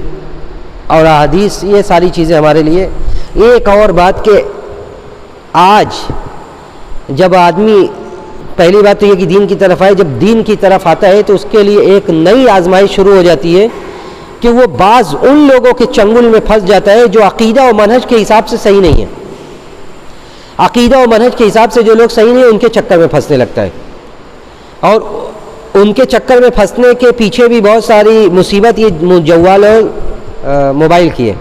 اور احادیث، یہ ساری چیزیں ہمارے لیے. ایک اور بات کہ آج جب آدمی، پہلی بات تو یہ کہ دین کی طرف آئے، جب دین کی طرف آتا ہے تو اس کے لیے ایک نئی آزمائش شروع ہو جاتی ہے کہ وہ بعض ان لوگوں کے چنگل میں پھنس جاتا ہے جو عقیدہ و منہج کے حساب سے صحیح نہیں ہے. عقیدہ و منہج کے حساب سے جو لوگ صحیح نہیں ہیں ان کے چکر میں پھنسنے لگتا ہے، اور ان کے چکر میں پھنسنے کے پیچھے بھی بہت ساری مصیبت یہ جوال اور موبائل کی ہے.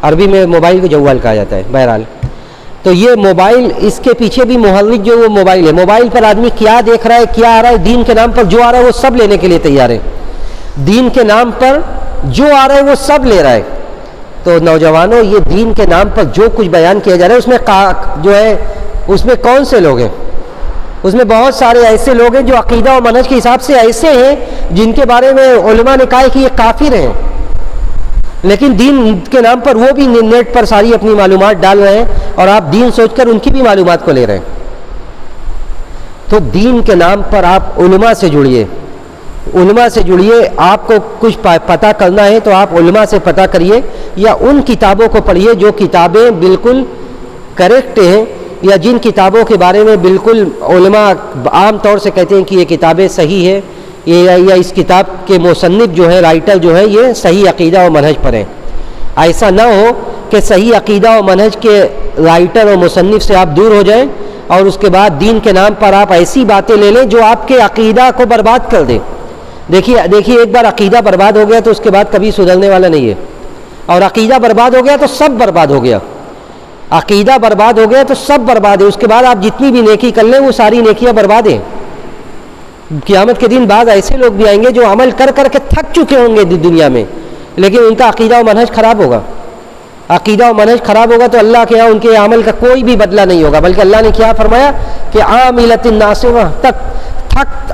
عربی میں موبائل کو جوال کہا جاتا ہے. بہرحال تو یہ موبائل، اس کے پیچھے بھی محرک جو وہ موبائل ہے. موبائل پر آدمی کیا دیکھ رہا ہے، کیا آ رہا ہے، دین کے نام پر جو آ رہا ہے وہ سب لینے کے لیے تیار ہے. دین کے نام پر جو آ رہا ہے وہ سب لے رہا ہے. تو نوجوانوں، یہ دین کے نام پر جو کچھ بیان کیا جا رہا ہے اس میں جو ہے اس میں کون سے لوگ ہیں؟ اس میں بہت سارے ایسے لوگ ہیں جو عقیدہ و منہج کے حساب سے ایسے ہیں جن کے بارے میں علماء نے کہا ہے کہ یہ کافر ہیں، لیکن دین کے نام پر وہ بھی نیٹ پر ساری اپنی معلومات ڈال رہے ہیں اور آپ دین سوچ کر ان کی بھی معلومات کو لے رہے ہیں. تو دین کے نام پر آپ علماء سے جڑیے، آپ کو کچھ پتہ کرنا ہے تو آپ علماء سے پتہ کریے، یا ان کتابوں کو پڑھیے جو کتابیں بالکل کریکٹ ہیں، یا جن کتابوں کے بارے میں بالکل علماء عام طور سے کہتے ہیں کہ یہ کتابیں صحیح ہے، یا اس کتاب کے مصنف جو ہے، رائٹر جو ہے، یہ صحیح عقیدہ و منہج پر ہیں. ایسا نہ ہو کہ صحیح عقیدہ و منہج کے رائٹر اور مصنف سے آپ دور ہو جائیں اور اس کے بعد دین کے نام پر آپ ایسی باتیں لے لیں جو آپ کے عقیدہ کو برباد کر دیں. دیکھیے ایک بار عقیدہ برباد ہو گیا تو اس کے بعد کبھی سدھرنے والا نہیں ہے، اور عقیدہ برباد ہو گیا تو سب برباد ہو گیا. عقیدہ برباد ہو گیا تو سب برباد ہے. اس کے بعد آپ جتنی بھی نیکی کر لیں وہ ساری نیکیاں برباد ہیں. قیامت کے دن بعد ایسے لوگ بھی آئیں گے جو عمل کر کر کے تھک چکے ہوں گے دنیا میں، لیکن ان کا عقیدہ و منہج خراب ہوگا. عقیدہ و منہج خراب ہوگا تو اللہ کے یہاں ان کے عمل کا کوئی بھی بدلہ نہیں ہوگا، بلکہ اللہ نے کیا فرمایا کہ عاملۃ ناصبہ، تھک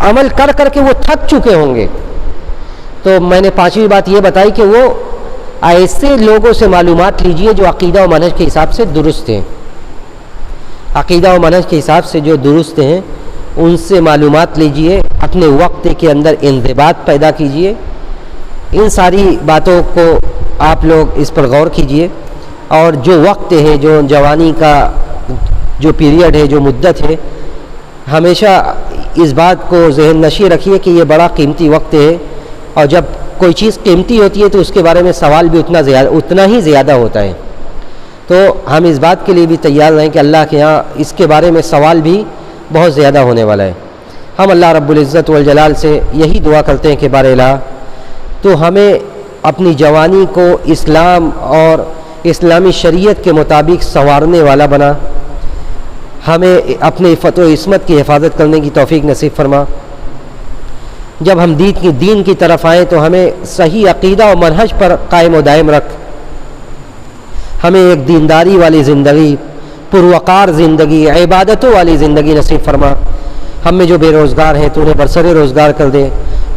عمل کر کر کے وہ تھک چکے ہوں گے. تو میں نے پانچویں بات یہ بتائی کہ وہ ایسے لوگوں سے معلومات لیجئے جو عقیدہ و منہج کے حساب سے درست ہیں. عقیدہ و منہج کے حساب سے جو درست ہیں ان سے معلومات لیجئے، اپنے وقت کے اندر انضباط پیدا کیجئے، ان ساری باتوں کو آپ لوگ اس پر غور کیجئے، اور جو وقت ہے، جو جوانی کا جو پیریڈ ہے، جو مدت ہے، ہمیشہ اس بات کو ذہن نشین رکھیے کہ یہ بڑا قیمتی وقت ہے، اور جب کوئی چیز قیمتی ہوتی ہے تو اس کے بارے میں سوال بھی اتنا ہی زیادہ ہوتا ہے۔ تو ہم اس بات کے لیے بھی تیار رہیں کہ اللہ کے ہاں اس کے بارے میں سوال بھی بہت زیادہ ہونے والا ہے۔ ہم اللہ رب العزت والجلال سے یہی دعا کرتے ہیں کہ بار الہ تو ہمیں اپنی جوانی کو اسلام اور اسلامی شریعت کے مطابق سنوارنے والا بنا، ہمیں اپنے عفت و عصمت کی حفاظت کرنے کی توفیق نصیب فرما۔ جب ہم دین کی طرف آئیں تو ہمیں صحیح عقیدہ و منہج پر قائم و دائم رکھ، ہمیں ایک دینداری والی زندگی، پروقار زندگی، عبادتوں والی زندگی نصیب فرما۔ ہم میں جو بے روزگار ہیں تو انہیں برسر روزگار کر دے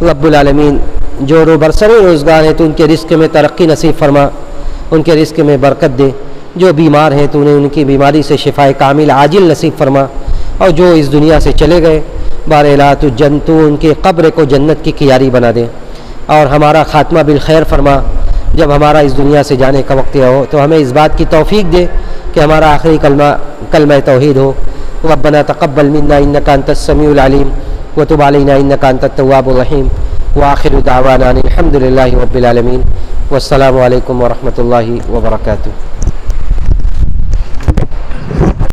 رب العالمین، جو برسر روزگار ہیں تو ان کے رزق میں ترقی نصیب فرما، ان کے رزق میں برکت دے، جو بیمار ہیں تو انہیں ان کی بیماری سے شفائے کامل عاجل نصیب فرما، اور جو اس دنیا سے چلے گئے بار الہ تو ان کے قبر کو جنت کی کیاری بنا دے، اور ہمارا خاتمہ بالخیر فرما۔ جب ہمارا اس دنیا سے جانے کا وقت ہو تو ہمیں اس بات کی توفیق دے کہ ہمارا آخری کلمہ توحید ہو۔ ربنا تقبل منا انک انت السمیع العلیم وتب علینا انک انت التواب الرحیم، وآخر دعوانا الحمد للہ رب العالمین، والسلام علیکم ورحمۃ اللہ وبرکاتہ۔